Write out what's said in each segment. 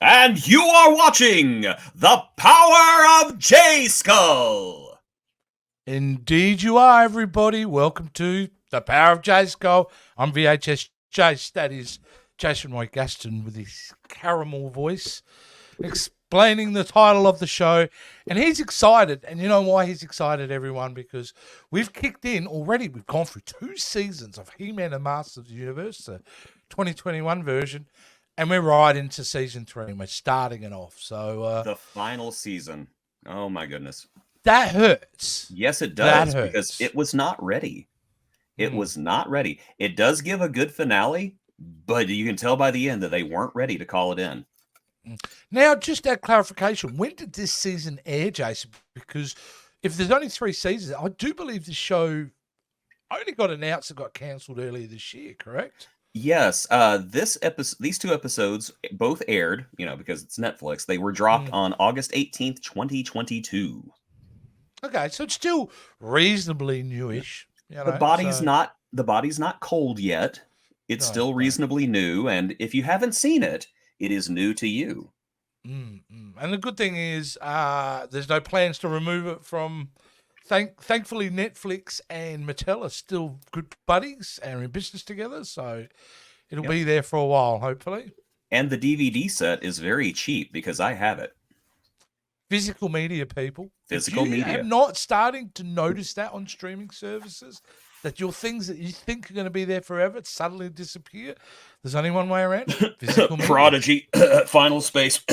And you are watching The Power of J-Skull! Indeed you are, everybody. Welcome to The Power of J-Skull. I'm VHS Chase. That is Jason Roy Gaston with his caramel voice explaining the title of the show. And he's excited. And you know why he's excited, everyone? Because we've kicked in already. We've gone through 2 seasons of He-Man and Masters of the Universe, the 2021 version. And we're right into season 3, and we're starting it off. So the final season. Oh my goodness. That hurts. Yes, it does, because it was not ready. It was not ready. It does give a good finale, but you can tell by the end that they weren't ready to call it in. Now, just that clarification, when did this season air, Jason? Because if there's only 3 seasons, I do believe the show only got announced and got cancelled earlier this year, correct? Yes, these 2 episodes both aired, because it's Netflix. They were dropped on August 18th, 2022. Okay, so it's still reasonably newish. The body's not cold yet. It's still reasonably new, and if you haven't seen it, it is new to you. And the good thing is, there's no plans to remove it from. Thankfully, Netflix and Mattel are still good buddies and are in business together, so it'll be there for a while, hopefully. And the DVD set is very cheap because I have it. Physical media, people. Physical media. I'm not starting to notice that on streaming services, that your things that you think are going to be there forever suddenly disappear. There's only one way around it. Physical media. Prodigy, Final Space,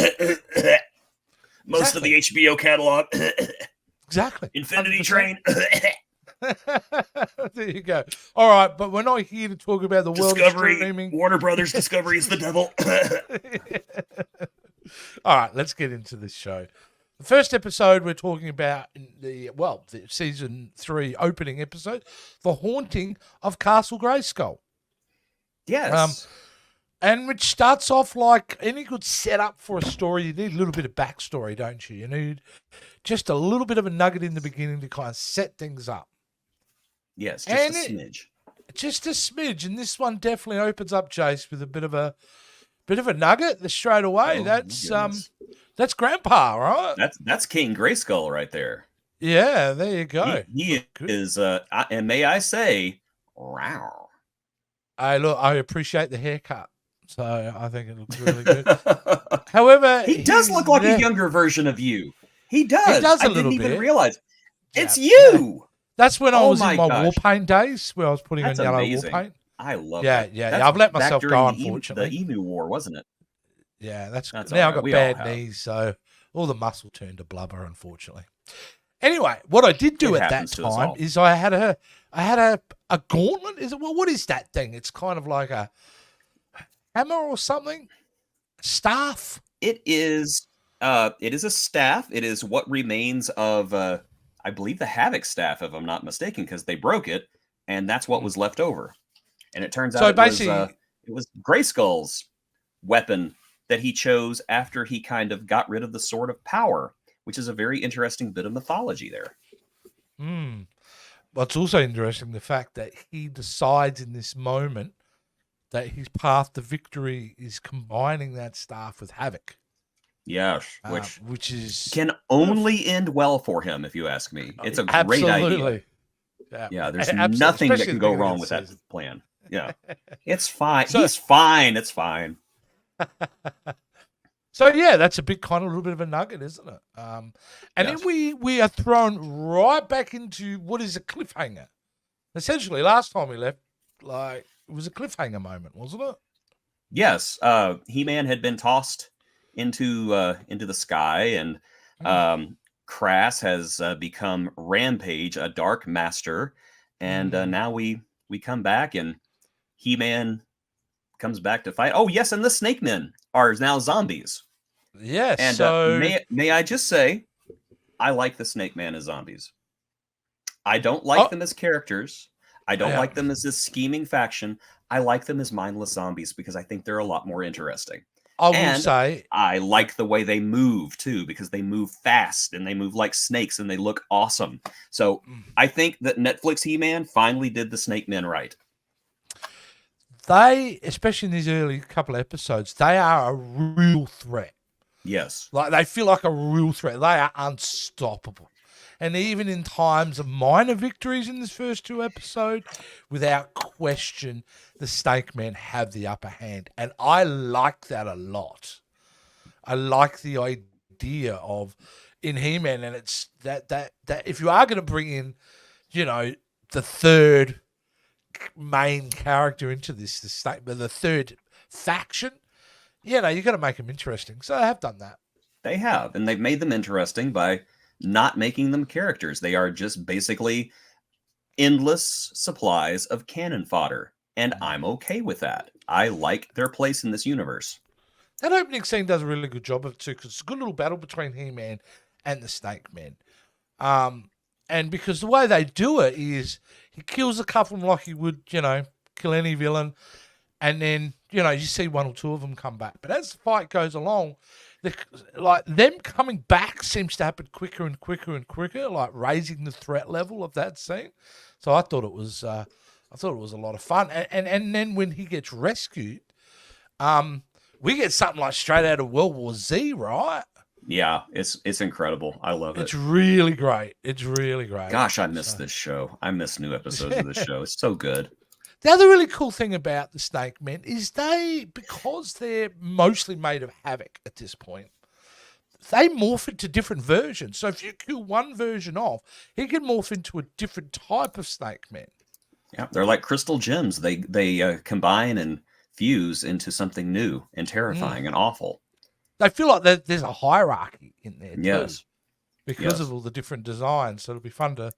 most of the HBO catalog. Exactly. Infinity 100%. Train. There you go. All right, but we're not here to talk about the world of streaming. Warner Brothers Discovery is the devil. All right, let's get into this show. The first episode we're talking about, the season 3 opening episode, The Haunting of Castle Grayskull. Yes. And which starts off like any good setup for a story. You need a little bit of backstory, don't you? You need just a little bit of a nugget in the beginning to kind of set things up. Yes, just a smidge. Just a smidge. And this one definitely opens up, Jace, with a bit of a nugget straight away. That's Grandpa, right? That's King Grayskull right there. Yeah, there you go. He is, and may I say, wow. I appreciate the haircut, so I think it looks really good. However, he does look like a younger version of you. He does. He does I didn't even realize. It's you. Yeah. That's when I was in my war paint days, where I was putting on yellow war paint. I love that. Yeah. I've let myself go, unfortunately. The Emu War, wasn't it? Yeah, that's now I've got bad knees, so all the muscle turned to blubber, unfortunately. Anyway, what I did do at that time is I had a gauntlet. Is it? Well, what is that thing? It's kind of like a hammer or something. Staff. It is a staff. It is what remains of I believe the Havoc staff, if I'm not mistaken, because they broke it, and that's what was left over. And it turns out it was Grayskull's weapon that he chose after he kind of got rid of the Sword of Power, which is a very interesting bit of mythology there. Well, it's also interesting the fact that he decides in this moment that his path to victory is combining that staff with Havoc. Yes, which is can only end well for him, if you ask me. It's a great idea. Yeah, there's nothing that can go wrong with that plan. Yeah, it's fine. He's fine. It's fine. So yeah, that's a big kind of little bit of a nugget, isn't it? Then we are thrown right back into what is a cliffhanger. Essentially, last time we left, it was a cliffhanger moment, wasn't it? Yes, He-Man had been tossed into the sky, and Crass has become Rampage, a Dark Master, and now we come back, and He-Man comes back to fight. Oh yes, and the Snake Men are now zombies. Yes, and so may I just say, I like the Snake Man as zombies. I don't like them as characters. I don't like them as this scheming faction. I like them as mindless zombies because I think they're a lot more interesting. I will say I like the way they move too, because they move fast and they move like snakes and they look awesome. So I think that Netflix He-Man finally did the Snake Men right. they, especially in these early couple of episodes, they are a real threat. Yes. Like, they feel like a real threat. They are unstoppable. And even in times of minor victories in this first 2 episodes, without question, the Snake Men have the upper hand. And I like that a lot. I like the idea of in He-Man, and it's that if you are going to bring in, the third main character into this statement, the third faction, you got to make them interesting. So I have done that. They have, and they've made them interesting by not making them characters. They are just basically endless supplies of cannon fodder, and I'm okay with that. I like their place in this universe. That opening scene does a really good job of it too, because it's a good little battle between He-Man and the Snake Men. And because the way they do it is he kills a couple of them like he would, kill any villain, and then, you see 1 or 2 of them come back. But as the fight goes along, them coming back seems to happen quicker and quicker and quicker, like raising the threat level of that scene. So I thought it was a lot of fun. And then when he gets rescued, we get something like straight out of World War Z, right? Yeah, it's incredible. I love it. It's really great. It's really great. Gosh, I miss this show. I miss new episodes of this show. It's so good. The other really cool thing about the Snake Men is because they're mostly made of havoc at this point, they morph into different versions. So if you kill one version off, he can morph into a different type of Snake Man. Yeah, they're like crystal gems. They combine and fuse into something new and terrifying and awful. They feel like there's a hierarchy in there, yes, too, because of all the different designs. So it'll be fun to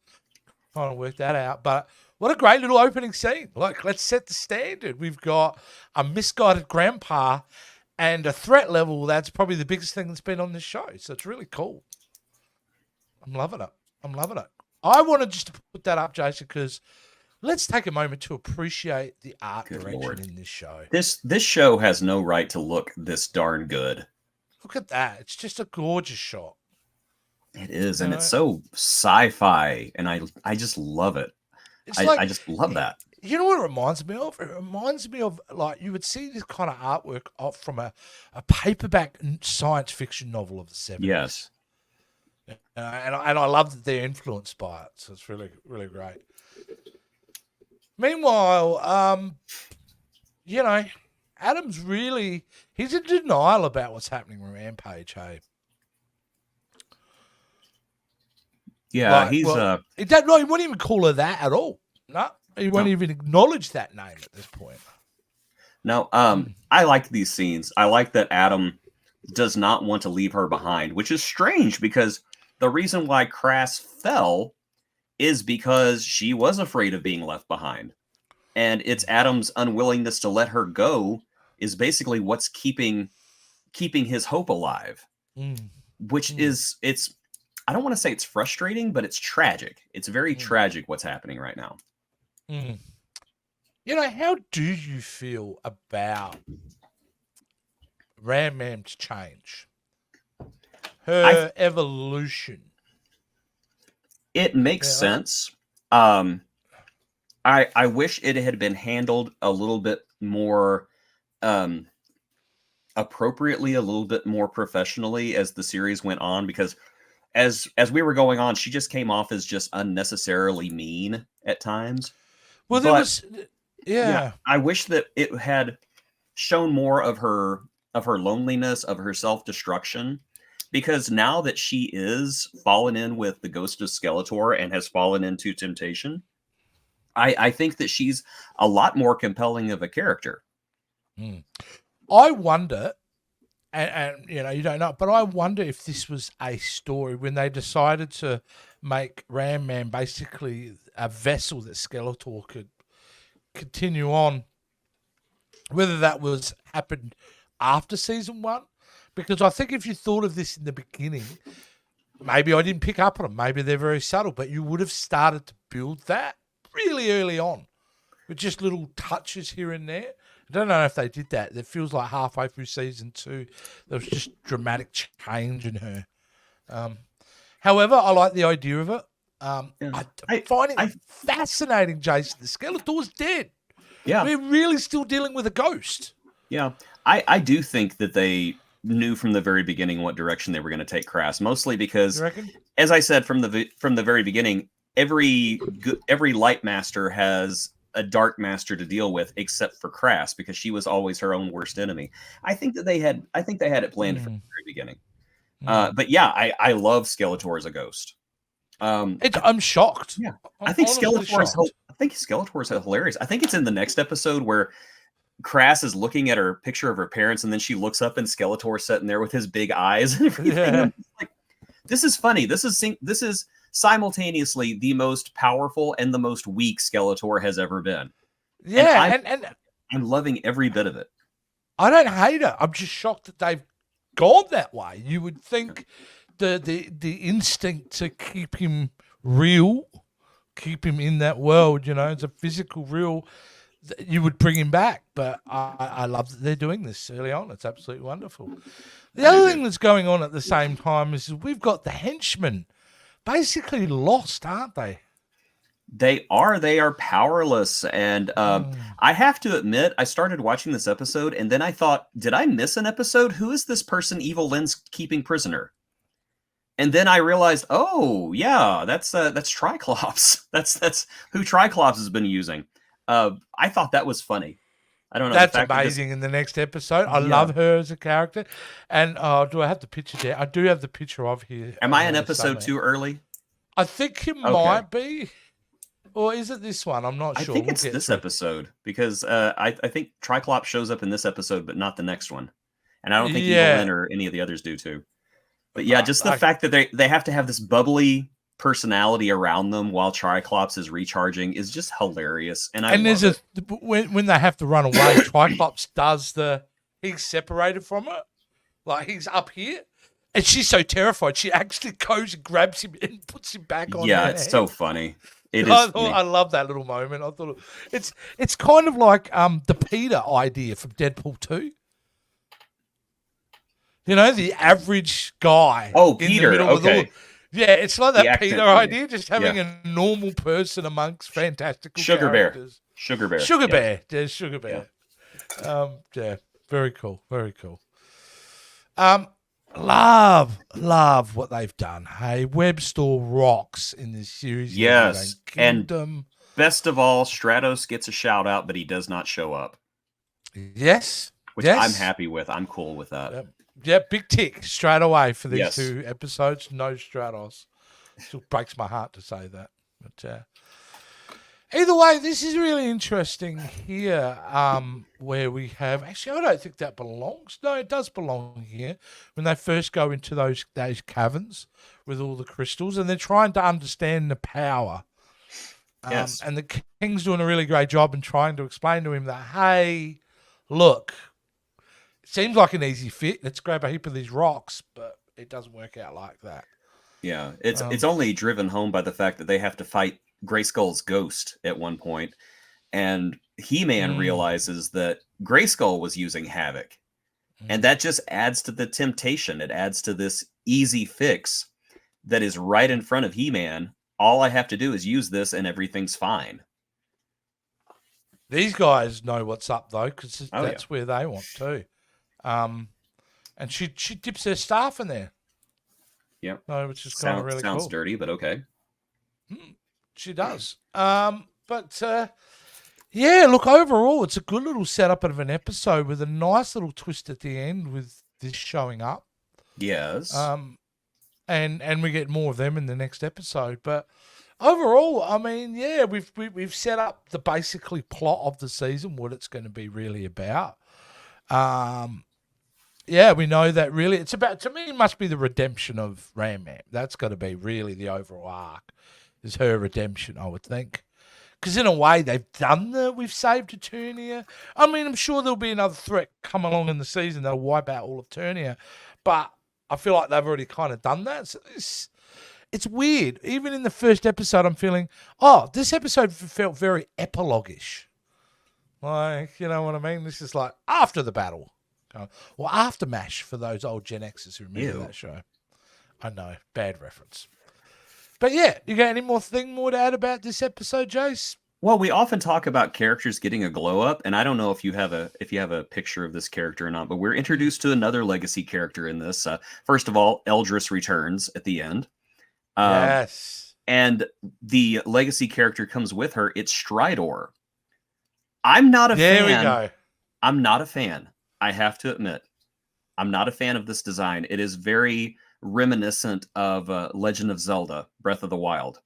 kind of work that out. But what a great little opening scene. Like, let's set the standard. We've got a misguided grandpa and a threat level that's probably the biggest thing that's been on this show. So it's really cool. I'm loving it. I wanted just to put that up, Jason, because let's take a moment to appreciate the art direction in this show. This show has no right to look this darn good. Look at that. It's just a gorgeous shot. It is, and it's so sci-fi, and I just love it. I just love that. You know what it reminds me of? It reminds me of, like, you would see this kind of artwork from a paperback science fiction novel of the 70s. Yes. And I love that they're influenced by it. So it's really, really great. Meanwhile, Adam's he's in denial about what's happening with Rampage, hey? Yeah, he won't even call her that at all. No, he won't even acknowledge that name at this point. No, I like these scenes. I like that Adam does not want to leave her behind, which is strange because the reason why Crass fell is because she was afraid of being left behind. And it's Adam's unwillingness to let her go is basically what's keeping his hope alive. Which is, I don't want to say it's frustrating, but it's tragic. It's very tragic what's happening right now. How do you feel about Ram Mam's change? Her evolution. It makes sense. I wish it had been handled a little bit more appropriately, a little bit more professionally as the series went on, because as we were going on, she just came off as just unnecessarily mean at times. Well, there was, yeah. I wish that it had shown more of her loneliness, of her self-destruction, because now that she is fallen in with the ghost of Skeletor and has fallen into temptation, I think that she's a lot more compelling of a character. I wonder, and you don't know, but I wonder if this was a story when they decided to make Ram Man basically a vessel that Skeletor could continue on, whether that was happened after season 1. Because I think if you thought of this in the beginning, maybe I didn't pick up on them. Maybe they're very subtle, but you would have started to build that really early on with just little touches here and there. I don't know if they did that. It feels like halfway through season 2, there was just dramatic change in her. However, I like the idea of it. I find it fascinating, Jason. The Skeletor's dead. Yeah. We're really still dealing with a ghost. Yeah. I do think that they knew from the very beginning what direction they were going to take Crass, mostly because, You reckon? as I said from the very beginning, every light master has a dark master to deal with, except for Crass, because she was always her own worst enemy. I think they had it planned from the very beginning. But yeah, I love Skeletor as a ghost. I'm shocked. Yeah, I'm I think Skeletor Skeletor's hilarious. I think it's in the next episode where Crass is looking at her picture of her parents, and then she looks up, and Skeletor's sitting there with his big eyes and everything. Yeah. Like, this is funny. This is simultaneously the most powerful and the most weak Skeletor has ever been. Yeah, and I'm loving every bit of it. I don't hate it. I'm just shocked that they've gone that way. You would think the instinct to keep him real, keep him in that world, it's a physical real, you would bring him back. But I love that they're doing this early on. It's absolutely wonderful. The other thing that's going on at the same time is we've got the henchmen basically lost, aren't they? They are powerless. And I have to admit, I started watching this episode, and then I thought, did I miss an episode? Who is this person Evil Lynn's keeping prisoner? And then I realized, oh yeah, that's Triclops. That's who Triclops has been using. I thought that was funny. I don't know. That's amazing in the next episode. I love her as a character. And do I have the picture there? I do have the picture of here. Am I in episode too early? I think you might be. Or is it this one? I'm not sure. I think it's this episode, because I think Triclops shows up in this episode, but not the next one. And I don't think Evil Lynn or any of the others do too. But yeah, just the fact that they have to have this bubbly personality around them while Triclops is recharging is just hilarious. And there's when they have to run away, Triclops does he's separated from her, like he's up here, and she's so terrified she actually goes and grabs him and puts him back on. Yeah, it's so funny. I love that little moment. I thought it's kind of like the Peter idea from Deadpool 2. The average guy. Oh, Peter. Okay. Yeah, it's like that Peter idea, just having a normal person amongst fantastical characters. Sugar Bear. Sugar Bear. There's Sugar Bear. Yeah, very cool. Very cool. Love what they've done. Hey, Webstore rocks in this series. Yes, and best of all, Stratos gets a shout out, but he does not show up. Yes. Which I'm happy with. I'm cool with that. Yeah, big tick straight away for these 2 episodes. No Stratos. Still breaks my heart to say that. But either way, this is really interesting here, where we have... Actually, I don't think that belongs. No, it does belong here. When they first go into those caverns with all the crystals, and they're trying to understand the power. Yes. And the King's doing a really great job in trying to explain to him that, hey, look... Seems like an easy fit. Let's grab a heap of these rocks, but it doesn't work out like that. Yeah, it's only driven home by the fact that they have to fight Grayskull's ghost at one point, and He-Man realizes that Grayskull was using Havoc, and that just adds to the temptation. It adds to this easy fix that is right in front of He-Man. All I have to do is use this, and everything's fine. These guys know what's up though, because that's where they want to. And she dips her staff in there. Yep. Which is kind of really cool. Sounds dirty, but okay. She does. But look, overall, it's a good little setup of an episode with a nice little twist at the end with this showing up. Yes. And we get more of them in the next episode. But overall, I mean, yeah, we've set up the basically plot of the season, what it's going to be really about. Yeah, we know that really it's about, to me, it must be the redemption of Ram Man. That's got to be really the overall arc, is her redemption, I would think. Because in a way, they've done we've saved Eternia. I mean, I'm sure there'll be another threat come along in the season that'll wipe out all of Eternia. But I feel like they've already kind of done that. So it's weird. Even in the first episode, I'm feeling, this episode felt very epilogue-ish. Like, you know what I mean? This is like after the battle. Or after MASH for those old Gen Xers who remember that show. I know, bad reference. But yeah, you got any more to add about this episode, Jace? Well, we often talk about characters getting a glow up, and I don't know if you have a picture of this character or not, but we're introduced to another legacy character in this. First of all, Eldris returns at the end, Yes. and the legacy character comes with her. It's Stridor. I'm not a There fan. we go. I'm not a fan. I have to admit, I'm not a fan of this design. It is very reminiscent of Legend of Zelda: Breath of the Wild.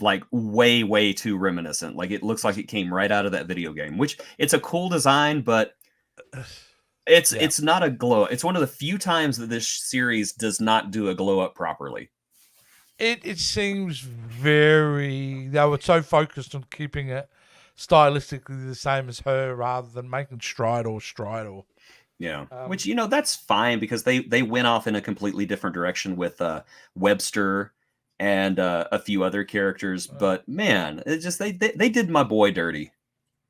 Like way too reminiscent. Like it looks like it came right out of that video game, which it's a cool design, but it's not a glow. It's one of the few times that this series does not do a glow up properly. It seems very, they were so focused on keeping it stylistically the same as her rather than making Stridor. Yeah, which that's fine because they went off in a completely different direction with Webster and a few other characters, but man, it just they did my boy dirty.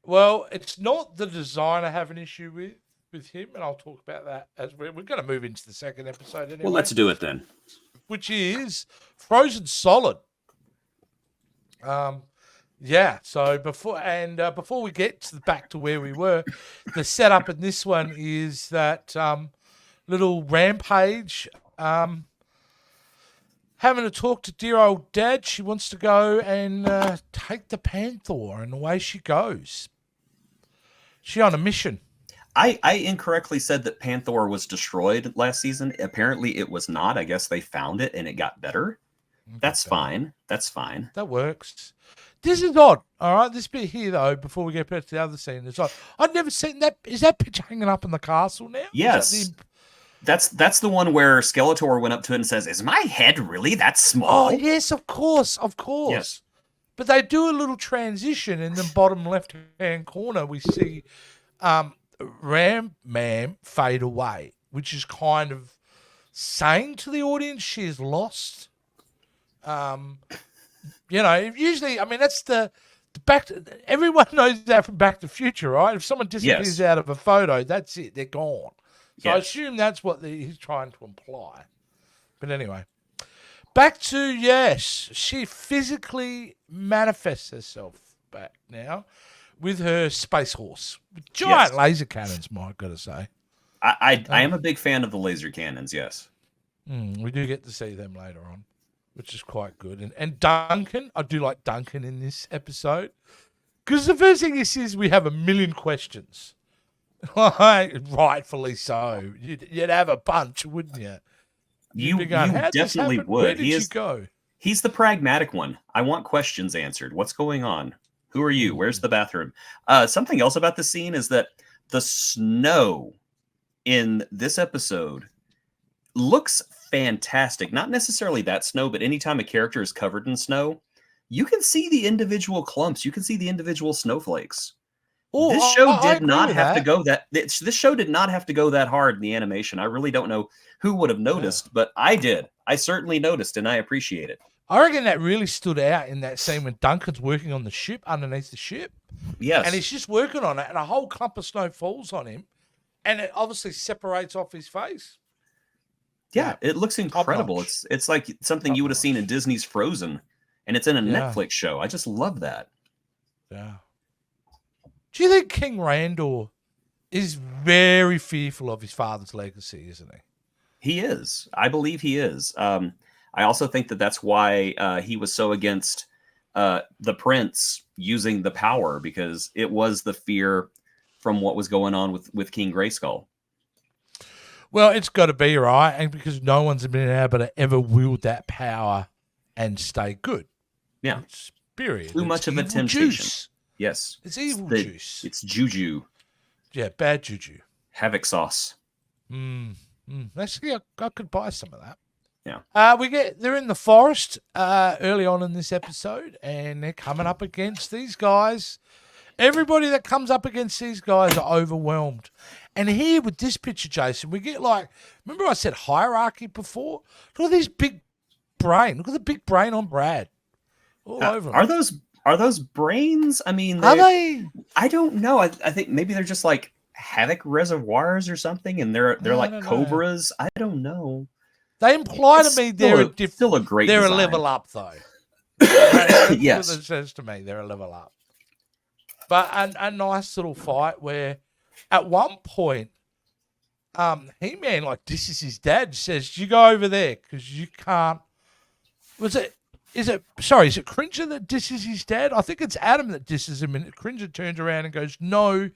Well, it's not the design I have an issue with him, and I'll talk about that as we're going to move into the second episode anyway. Well, let's do it then. Which is Frozen Solid. Yeah. So before we get back to where we were, the setup in this one is that little Rampage. Having to talk to dear old Dad, she wants to go and take the Panther, and away she goes. She on a mission. I incorrectly said that Panther was destroyed last season. Apparently, it was not. I guess they found it and it got better. That's fine. That's fine. That works. This is odd. All right, this bit here though, before we get back to the other scene, is odd. I've never seen that. Is that picture hanging up in the castle now? Yes. That's the one where Skeletor went up to it and says, "Is my head really that small?" Oh, yes, of course. Yes. But they do a little transition in the bottom left-hand corner. We see Ram Man fade away, which is kind of saying to the audience she is lost. Usually, I mean, that's the back. Everyone knows that from Back to the Future, right? If someone disappears out of a photo, that's it. They're gone. So I assume that's what he's trying to imply. But anyway, back to, yes, she physically manifests herself back now with her space horse. With giant laser cannons, Mike, got to say. I am a big fan of the laser cannons, yes. We do get to see them later on, which is quite good. And Duncan, I do like Duncan in this episode. Because the first thing he says, we have a million questions. Rightfully so. You'd have a bunch, wouldn't you? You definitely would. Where did you go? He's the pragmatic one. I want questions answered. What's going on? Who are you? Where's the bathroom? Something else about the scene is that the snow in this episode looks fantastic. Not necessarily that snow, but anytime a character is covered in snow, you can see the individual clumps. You can see the individual snowflakes. Ooh, this show did not have to go that. This show did not have to go that hard in the animation. I really don't know who would have noticed, but I did. I certainly noticed, and I appreciate it. I reckon that really stood out in that scene when Duncan's working on the ship, underneath the ship. Yes. And he's just working on it, and a whole clump of snow falls on him, and it obviously separates off his face. Yeah, it looks incredible. It's like something you would have seen in Disney's Frozen, and it's in a Netflix show. I just love that. Yeah. Do you think King Randor is very fearful of his father's legacy, isn't he? He is. I believe he is. I also think that that's why he was so against the prince using the power, because it was the fear from what was going on with King Grayskull. Well, it's got to be, right? And because no one's been able to ever wield that power and stay good. Yeah. It's period. Too much of a temptation. Juice. Yes. It's evil juice. It's juju. Yeah, bad juju. Havoc sauce. Actually, I could buy some of that. Yeah. They're in the forest early on in this episode, and they're coming up against these guys. Everybody that comes up against these guys are overwhelmed. And here with this picture, Jason, we get remember I said hierarchy before? Look at this big brain. Look at the big brain on Brad. All over him. Are those brains? I mean, are they? I don't know. I think maybe they're just like Havoc reservoirs or something, and they're like cobras. I don't know. They imply to me they're still a great They're design. a level up though. That's Yes. what it says to me. They're a level up. But a nice little fight where at one point, He-Man, like, this is his dad, says, you go over there because you can't. Is it Cringer that disses his dad? I think it's Adam that disses him, and Cringer turns around and goes, no,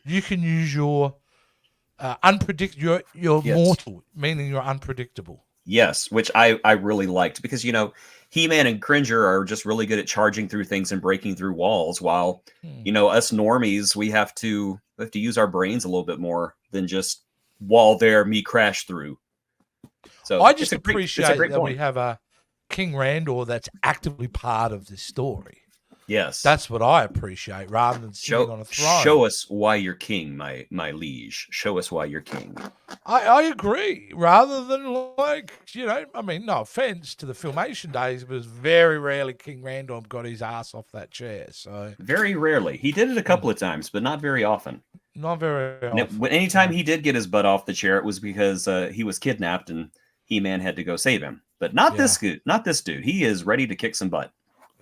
you can use your unpredictable, you're Yes. mortal, meaning you're unpredictable. Yes, which I really liked because, He-Man and Cringer are just really good at charging through things and breaking through walls, while, us normies, we have to use our brains a little bit more than just wall there, me crash through. So I just it's a appreciate great that point. we have a King Randor that's actively part of this story. Yes. That's what I appreciate, rather than sitting on a throne. Show us why you're king, my liege. Show us why you're king. I agree. Rather than no offense to the Filmation days, but it was very rarely King Randor got his ass off that chair. So very rarely. He did it a couple of times, but not very often. Not very often. Anytime he did get his butt off the chair, it was because he was kidnapped and He-Man had to go save him. But not this dude. He is ready to kick some butt.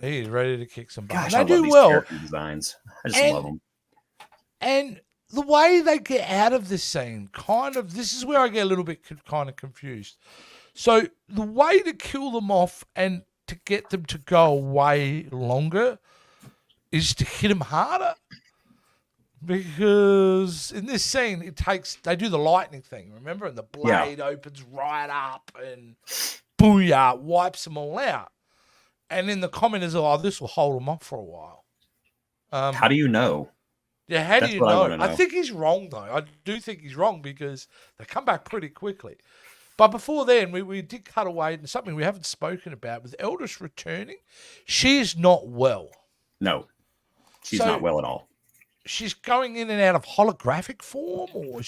He's ready to kick some butt. Gosh, I love these character designs. I just love them. And the way they get out of this scene, this is where I get a little bit kind of confused. So the way to kill them off and to get them to go away longer is to hit them harder. Because in this scene, they do the lightning thing, remember? And the blade opens right up and booyah, wipes them all out. And then the comment is, this will hold them off for a while. How do you know? Yeah, how do you know? I think he's wrong, though. I do think he's wrong because they come back pretty quickly. But before then, we did cut away and something we haven't spoken about. With Eldris returning, she is not well. No, she's not well at all. She's going in and out of holographic form, or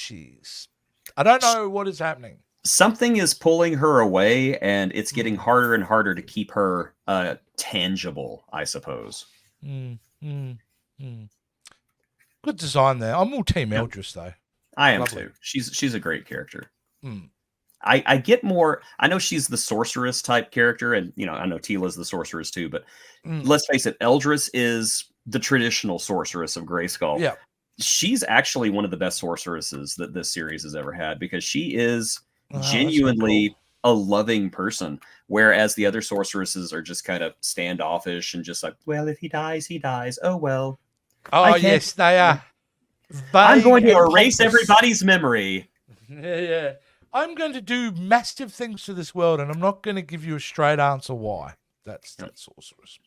I don't know what is happening. Something is pulling her away, and it's getting harder and harder to keep her tangible, I suppose. Good design there. I'm all Team Eldris, though. I am too. She's a great character. I get more. I know she's the sorceress type character, and I know Teela's the sorceress too. But let's face it, Eldris is the traditional sorceress of Grayskull. Yeah, she's actually one of the best sorceresses that this series has ever had because she is genuinely a loving person, whereas the other sorceresses are just kind of standoffish and just like, well, if he dies, he dies. Oh well. Oh yes, they are. I'm going to erase everybody's memory. Yeah. I'm going to do massive things to this world, and I'm not going to give you a straight answer why. That's sorceress.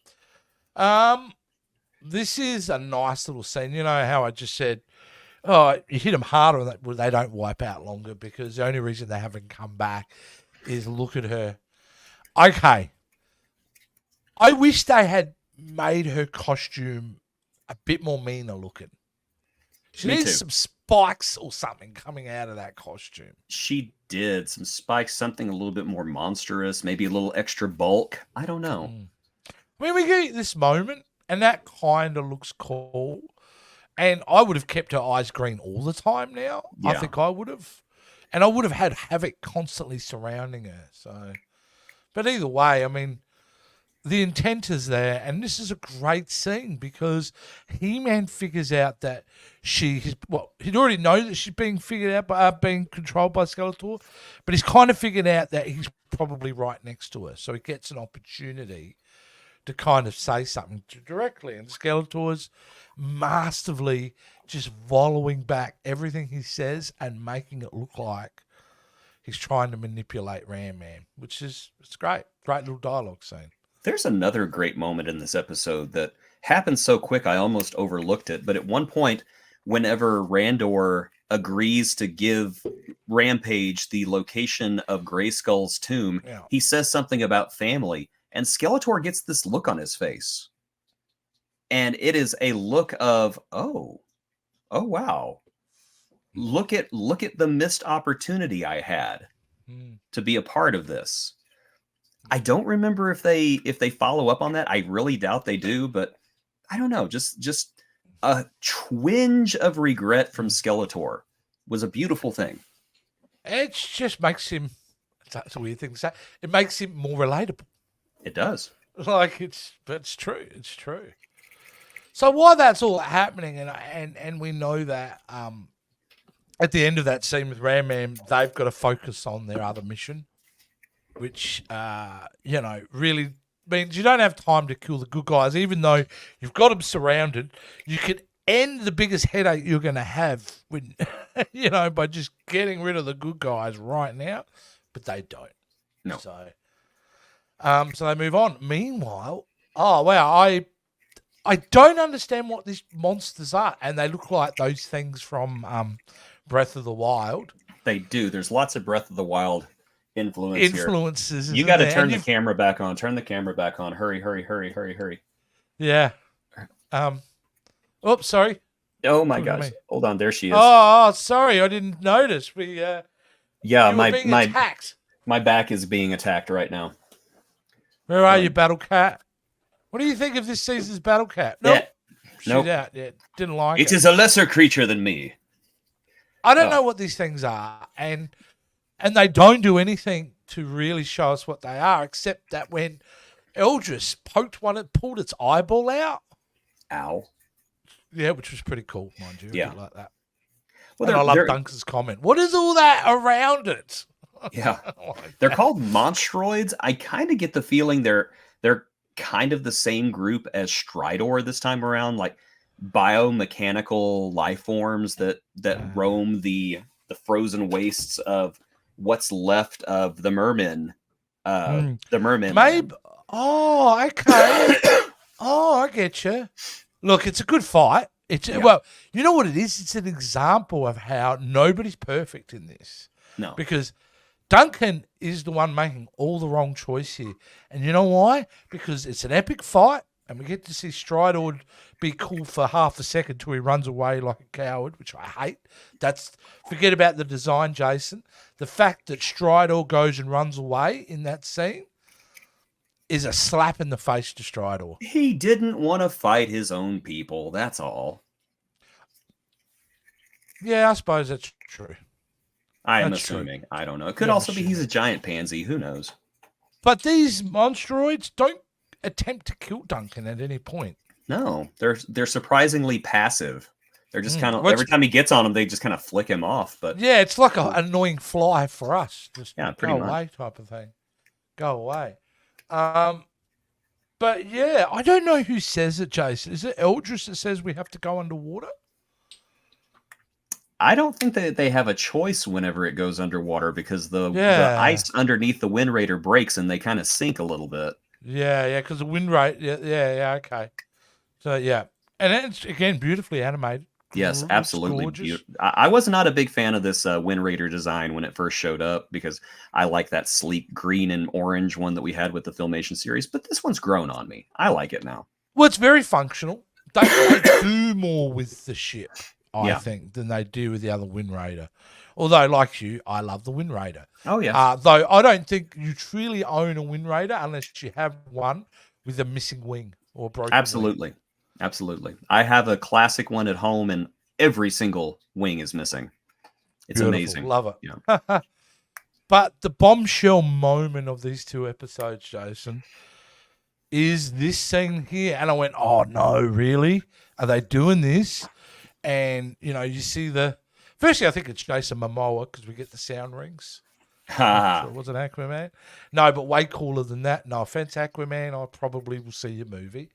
This is a nice little scene. You know how I just said, you hit them harder, they don't wipe out longer because the only reason they haven't come back is look at her. Okay. I wish they had made her costume a bit more meaner looking. She needs some spikes or something coming out of that costume. She did. Some spikes, something a little bit more monstrous, maybe a little extra bulk. I don't know. I mean, we get this moment, and that kind of looks cool. And I would have kept her eyes green all the time now. Yeah. I think I would have. And I would have had Havoc constantly surrounding her. So, but either way, I mean, the intent is there, and this is a great scene because He-Man figures out that he'd already known that she's being figured out by being controlled by Skeletor, but he's kind of figured out that he's probably right next to her, so he gets an opportunity to kind of say something directly, and Skeletor's masterfully just volleying back everything he says and making it look like he's trying to manipulate Ram-Man, which is great little dialogue scene. There's another great moment in this episode that happened so quick I almost overlooked it. But at one point, whenever Randor agrees to give Rampage the location of Grayskull's tomb, he says something about family, and Skeletor gets this look on his face. And it is a look of, oh wow. Look at the missed opportunity I had to be a part of this. I don't remember if they follow up on that. I really doubt they do, but I don't know. Just a twinge of regret from Skeletor was a beautiful thing. It just makes him, that's a weird thing to say, it makes him more relatable. It does. Like it's true. It's true. So while that's all happening, and we know that at the end of that scene with Ram Man, they've got to focus on their other mission, which really means you don't have time to kill the good guys, even though you've got them surrounded. You could end the biggest headache you're going to have when, by just getting rid of the good guys right now, but they don't. No. So they move on. Meanwhile, I don't understand what these monsters are, and they look like those things from Breath of the Wild. They do. There's lots of Breath of the Wild influences. Here. You got to turn the camera back on. Turn the camera back on. Hurry, hurry, hurry, hurry, hurry. Yeah. Oops, sorry. Oh my gosh. Hold on. There she is. Oh, sorry. I didn't notice. Yeah, my attacked. My back is being attacked right now. Where are you, Battle Cat? What do you think of this season's Battle Cat? Nope. Yeah. She's out. Yeah, didn't like it. It is a lesser creature than me. I don't know what these things are, and they don't do anything to really show us what they are, except that when Eldris pulled its eyeball out. Ow. Yeah, which was pretty cool, mind you. Yeah. I like that. Well, I love Duncan's comment. What is all that around it? Yeah. They're called Monstroids. I kind of get the feeling they're kind of the same group as Stridor this time around, like biomechanical life forms that roam the frozen wastes of what's left of the merman. The merman. Maybe. Oh, okay. I get you. Look, it's a good fight. Well, you know what it is? It's an example of how nobody's perfect in this. No. Because Duncan is the one making all the wrong choice here. And you know why? Because it's an epic fight, and we get to see Stridor be cool for half a second till he runs away like a coward, which I hate. Forget about the design, Jason. The fact that Stridor goes and runs away in that scene is a slap in the face to Stridor. He didn't want to fight his own people, that's all. Yeah, I suppose that's true. I am assuming. True. I don't know. It could also be he's a giant pansy. Who knows? But these Monstroids don't attempt to kill Duncan at any point. No, they're surprisingly passive. They're just kind of every time he gets on them, they just kind of flick him off. But yeah, it's like an annoying fly for us. Just pretty much. Away type of thing. Go away. But yeah, I don't know who says it, Jason. Is it Eldris that says we have to go underwater? I don't think that they have a choice whenever it goes underwater because the ice underneath the Wind Raider breaks and they kind of sink a little bit. Yeah, because the Wind Raider. Yeah, okay. So yeah, and it's again beautifully animated. Yes, absolutely. I was not a big fan of this Wind Raider design when it first showed up because I like that sleek green and orange one that we had with the Filmation series, but this one's grown on me. I like it now. Well, it's very functional. They do more with the ship, I think, than they do with the other Wind Raider. Although, like you, I love the Wind Raider. Oh, yeah. Though I don't think you truly own a Wind Raider unless you have one with a missing wing or broken wing. Absolutely. I have a classic one at home, and every single wing is missing. It's beautiful. Amazing. Love it. Yeah. But the bombshell moment of these two episodes, Jason, is this scene here. And I went, oh, no, really? Are they doing this? And, you see firstly, I think it's Jason Momoa because we get the sound rings. Sure it wasn't Aquaman. No, but way cooler than that. No offense, Aquaman. I probably will see your movie.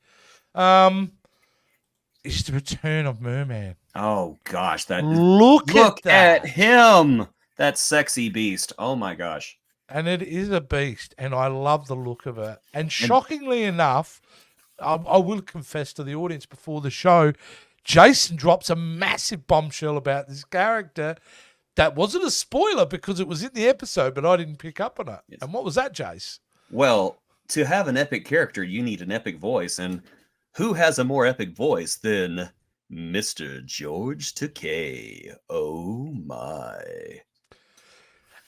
It's the return of Merman. Oh gosh, look at him, that sexy beast. Oh my gosh, and it is a beast, and I love the look of it. And shockingly enough, I will confess to the audience before the show, Jason drops a massive bombshell about this character that wasn't a spoiler because it was in the episode, but I didn't pick up on it. Yes. And what was that, Jace? Well, to have an epic character, you need an epic voice, and who has a more epic voice than Mr. George Takei? Oh my.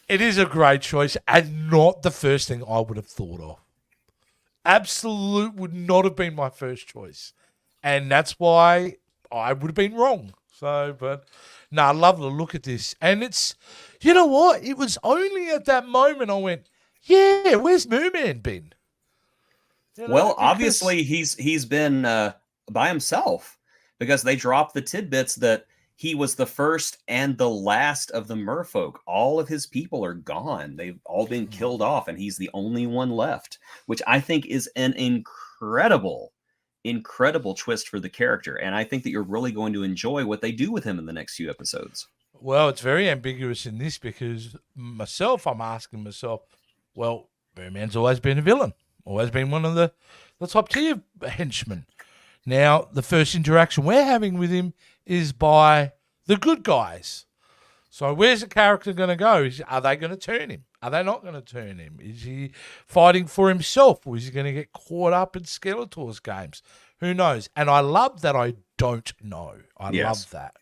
It is a great choice and not the first thing I would have thought of. Absolute would not have been my first choice. And that's why I would have been wrong. I love the look at this. And it's, you know what? It was only at that moment I went, yeah, where's Merman been? You know, Well, because- obviously he's been by himself because they dropped the tidbits that he was the first and the last of the merfolk. All of his people are gone. They've all been killed off, and he's the only one left, which I think is an incredible twist for the character. And I think that you're really going to enjoy what they do with him in the next few episodes. Well, it's very ambiguous in this because I'm asking myself, well, Merman's always been a villain, always been one of the top tier henchmen. Now, the first interaction we're having with him is by the good guys. So where's the character going to go? Are they going to turn him? Are they not going to turn him? Is he fighting for himself, or is he going to get caught up in Skeletor's games? Who knows? And I love that I don't know. I love that.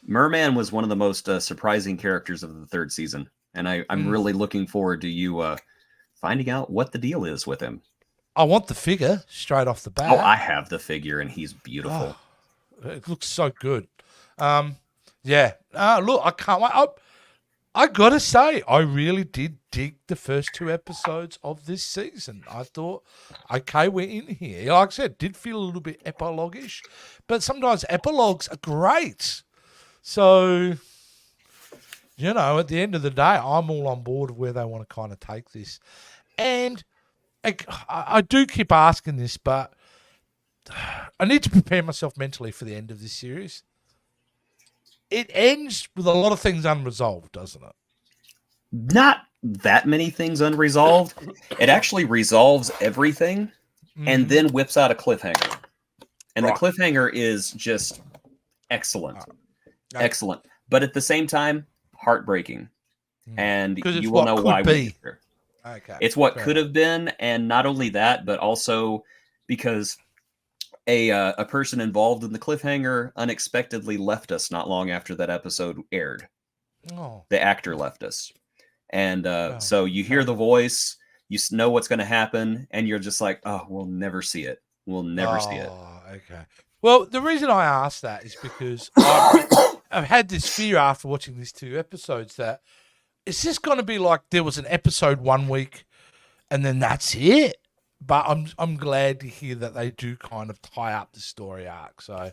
Merman was one of the most surprising characters of the third season, and I'm really looking forward to you finding out what the deal is with him. I want the figure straight off the bat. Oh, I have the figure, and he's beautiful. Oh, it looks so good. Yeah. Look, I can't wait. I got to say, I really did dig the first 2 episodes of this season. I thought, okay, we're in here. Like I said, it did feel a little bit epilogue-ish, but sometimes epilogues are great. So, you know, at the end of the day, I'm all on board of where they want to kind of take this. And I do keep asking this, but I need to prepare myself mentally for the end of this series. It ends with a lot of things unresolved, doesn't it? Not that many things unresolved. It actually resolves everything and then whips out a cliffhanger. And the cliffhanger is just excellent. Excellent. But at the same time, heartbreaking. And you will know why. Okay. It's what could have been, and not only that, but also because a person involved in the cliffhanger unexpectedly left us not long after that episode aired. Oh. The actor left us. And so you hear the voice, you know what's going to happen, and you're just like, oh, we'll never see it. We'll never see it. Okay. Well, the reason I asked that is because I've had this fear after watching these 2 episodes that it's just going to be like there was an episode 1 week and then that's it. But I'm glad to hear that they do kind of tie up the story arc. So,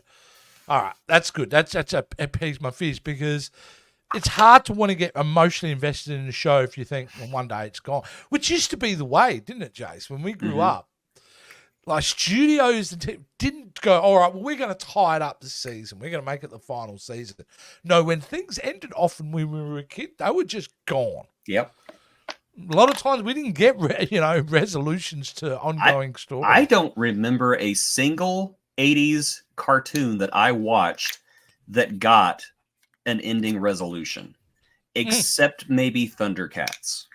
all right, that's good. That's appeased my fears because it's hard to want to get emotionally invested in a show if you think, well, one day it's gone, which used to be the way, didn't it, Jace? When we grew up, like studios didn't go, all right, well, we're going to tie it up this season. We're going to make it the final season. No, when things ended often when we were a kid, they were just gone. Yep. A lot of times we didn't get, resolutions to ongoing stories. I don't remember a single 80s cartoon that I watched that got an ending resolution, except maybe Thundercats.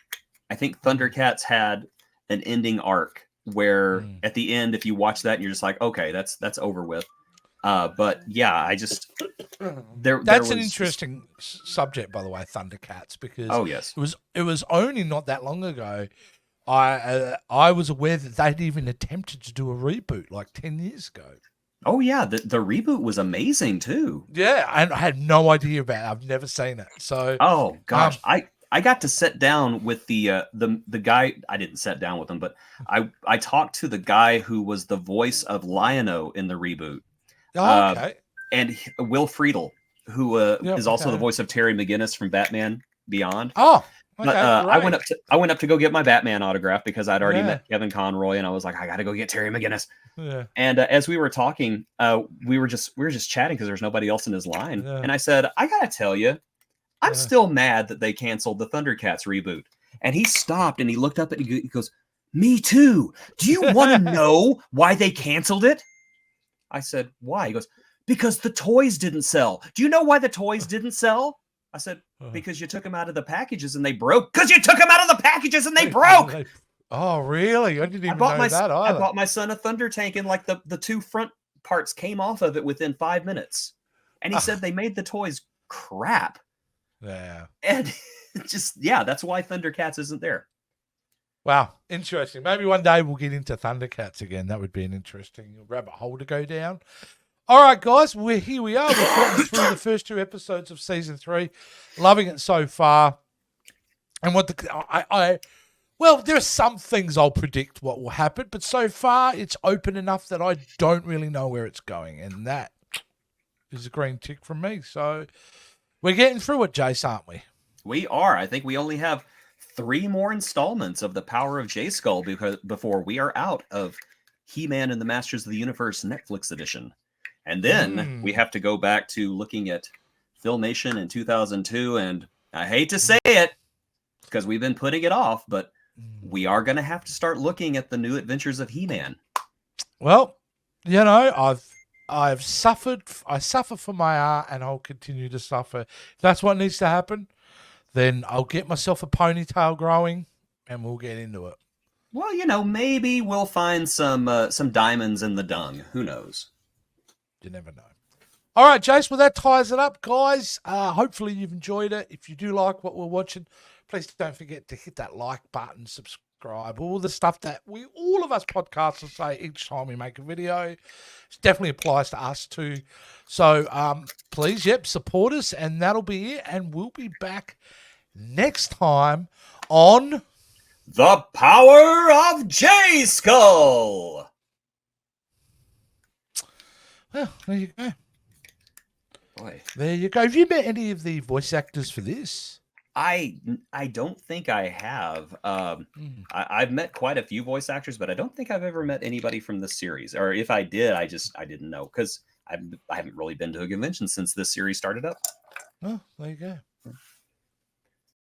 I think Thundercats had an ending arc where at the end, if you watch that, you're just like, okay, that's over with. But yeah, I just that's an interesting subject, by the way, Thundercats, because yes, it was only not that long ago I was aware that they'd even attempted to do a reboot like 10 years ago. Oh yeah, the reboot was amazing too. Yeah, and I had no idea about it. I've never seen it. So oh gosh, I got to sit down with the guy. I didn't sit down with him, but I talked to the guy who was the voice of Lion-O in the reboot. Oh, okay. And Will Friedle, who is also the voice of Terry McGinnis from Batman Beyond. Oh, okay, I went up to go get my Batman autograph because I'd already met Kevin Conroy, and I was like, I got to go get Terry McGinnis. Yeah. And as we were talking, we were just chatting because there's nobody else in his line, and I said, I gotta tell you, I'm still mad that they canceled the Thundercats reboot. And he stopped and he looked up and he goes, me too. Do you want to know why they canceled it? I said, why? He goes, because the toys didn't sell. Do you know why the toys didn't sell? I said, because you took them out of the packages and they broke. Because you took them out of the packages and they broke. Oh, really? I didn't even know that either. I bought my son a Thunder Tank and like the 2 front parts came off of it within 5 minutes. And he said they made the toys crap. Yeah. And that's why Thundercats isn't there. Wow, interesting. Maybe one day we'll get into Thundercats again. That would be an interesting rabbit hole to go down. All right, guys, here we are. We've gotten through the first 2 episodes of season 3. Loving it so far. And Well, there are some things I'll predict what will happen, but so far it's open enough that I don't really know where it's going, and that is a green tick from me. So we're getting through it, Jace, aren't we? We are. I think we only have 3 more installments of the Power of J-Skull before we are out of He-Man and the Masters of the Universe Netflix edition. And then we have to go back to looking at Filmation in 2002, and I hate to say it because we've been putting it off, but we are going to have to start looking at the new adventures of He-Man. Well, you know, I've suffered. I suffer for my art, and I'll continue to suffer. If that's what needs to happen, then I'll get myself a ponytail growing, and we'll get into it. Well, you know, maybe we'll find some diamonds in the dung. Who knows? You never know. All right, Jace, well, that ties it up, guys. Hopefully you've enjoyed it. If you do like what we're watching, please don't forget to hit that like button, subscribe, all the stuff that all of us podcasters say each time we make a video. It definitely applies to us too. So please, support us, and that'll be it. And we'll be back next time on The Power of J-Skull. Well, there you go. Boy. There you go. Have you met any of the voice actors for this? I don't think I have. I've met quite a few voice actors, but I don't think I've ever met anybody from this series. Or if I did, I didn't know, because I haven't really been to a convention since this series started up. Oh, there you go.